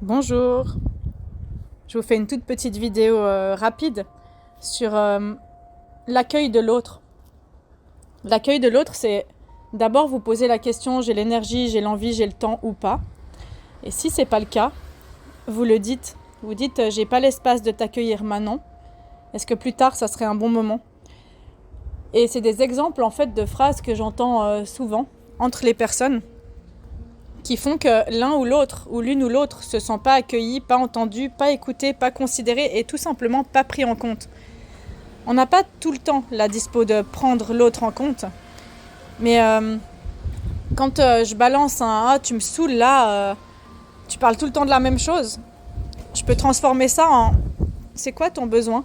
Bonjour, je vous fais une toute petite vidéo rapide sur l'accueil de l'autre. L'accueil de l'autre, c'est d'abord vous poser la question: j'ai l'énergie, j'ai l'envie, j'ai le temps ou pas. Et si c'est pas le cas, vous le dites. Vous dites: j'ai pas l'espace de t'accueillir maintenant. Est-ce que plus tard, ça serait un bon moment? Et c'est des exemples en fait de phrases que j'entends souvent entre les personnes, qui font que l'un ou l'autre, ou l'une ou l'autre, se sent pas accueilli, pas entendu, pas écouté, pas considéré et tout simplement pas pris en compte. On n'a pas tout le temps la dispo de prendre l'autre en compte, mais quand je balance un tu me saoules là, tu parles tout le temps de la même chose, je peux transformer ça en c'est quoi ton besoin?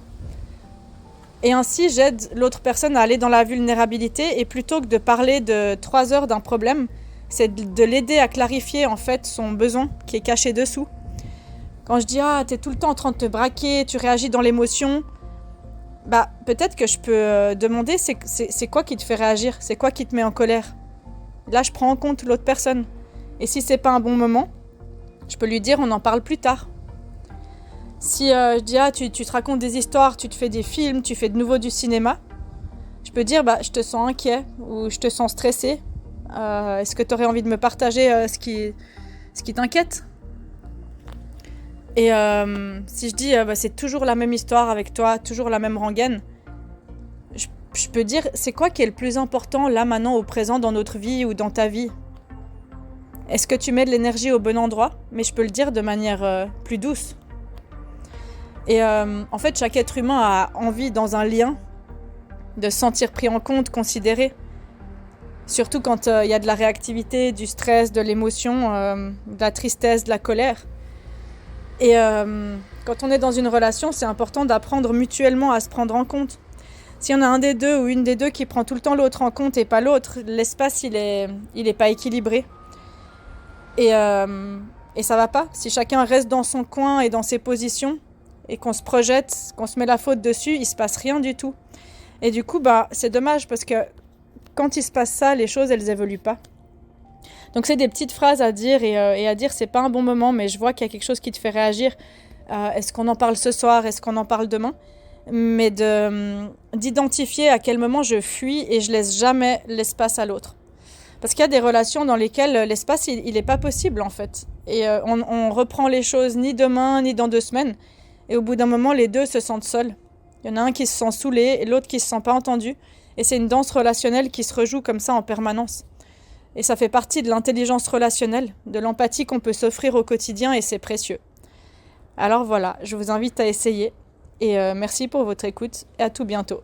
Et ainsi j'aide l'autre personne à aller dans la vulnérabilité, et plutôt que de parler de 3 heures d'un problème, c'est de l'aider à clarifier en fait son besoin qui est caché dessous. Quand je dis t'es tout le temps en train de te braquer, tu réagis dans l'émotion, peut-être que je peux demander c'est quoi qui te fait réagir, c'est quoi qui te met en colère. Là je prends en compte l'autre personne. Et si c'est pas un bon moment, je peux lui dire on en parle plus tard. Si je dis tu te racontes des histoires, tu te fais des films, tu fais de nouveau du cinéma, je peux dire je te sens inquiet ou je te sens stressé. Est-ce que tu aurais envie de me partager ce qui t'inquiète? Et si je dis c'est toujours la même histoire avec toi, toujours la même rengaine, je peux dire c'est quoi qui est le plus important là maintenant au présent dans notre vie ou dans ta vie? Est-ce que tu mets de l'énergie au bon endroit? Mais je peux le dire de manière plus douce. Et en fait chaque être humain a envie dans un lien de se sentir pris en compte, considéré. Surtout quand il y a de la réactivité, du stress, de l'émotion, de la tristesse, de la colère. Et quand on est dans une relation, c'est important d'apprendre mutuellement à se prendre en compte. S'il y en a un des deux ou une des deux qui prend tout le temps l'autre en compte et pas l'autre, l'espace il est pas équilibré. Et ça va pas. Si chacun reste dans son coin et dans ses positions et qu'on se projette, qu'on se met la faute dessus, il se passe rien du tout. Et du coup, c'est dommage parce que quand il se passe ça, les choses, elles évoluent pas. Donc c'est des petites phrases à dire et à dire c'est pas un bon moment, mais je vois qu'il y a quelque chose qui te fait réagir. Est-ce qu'on en parle ce soir? Est-ce qu'on en parle demain? Mais d'identifier à quel moment je fuis et je laisse jamais l'espace à l'autre. Parce qu'il y a des relations dans lesquelles l'espace, il est pas possible en fait. Et on reprend les choses ni demain, ni dans 2 semaines. Et au bout d'un moment, les deux se sentent seuls. Il y en a un qui se sent saoulé et l'autre qui se sent pas entendu. Et c'est une danse relationnelle qui se rejoue comme ça en permanence. Et ça fait partie de l'intelligence relationnelle, de l'empathie qu'on peut s'offrir au quotidien, et c'est précieux. Alors voilà, je vous invite à essayer. Et merci pour votre écoute et à tout bientôt.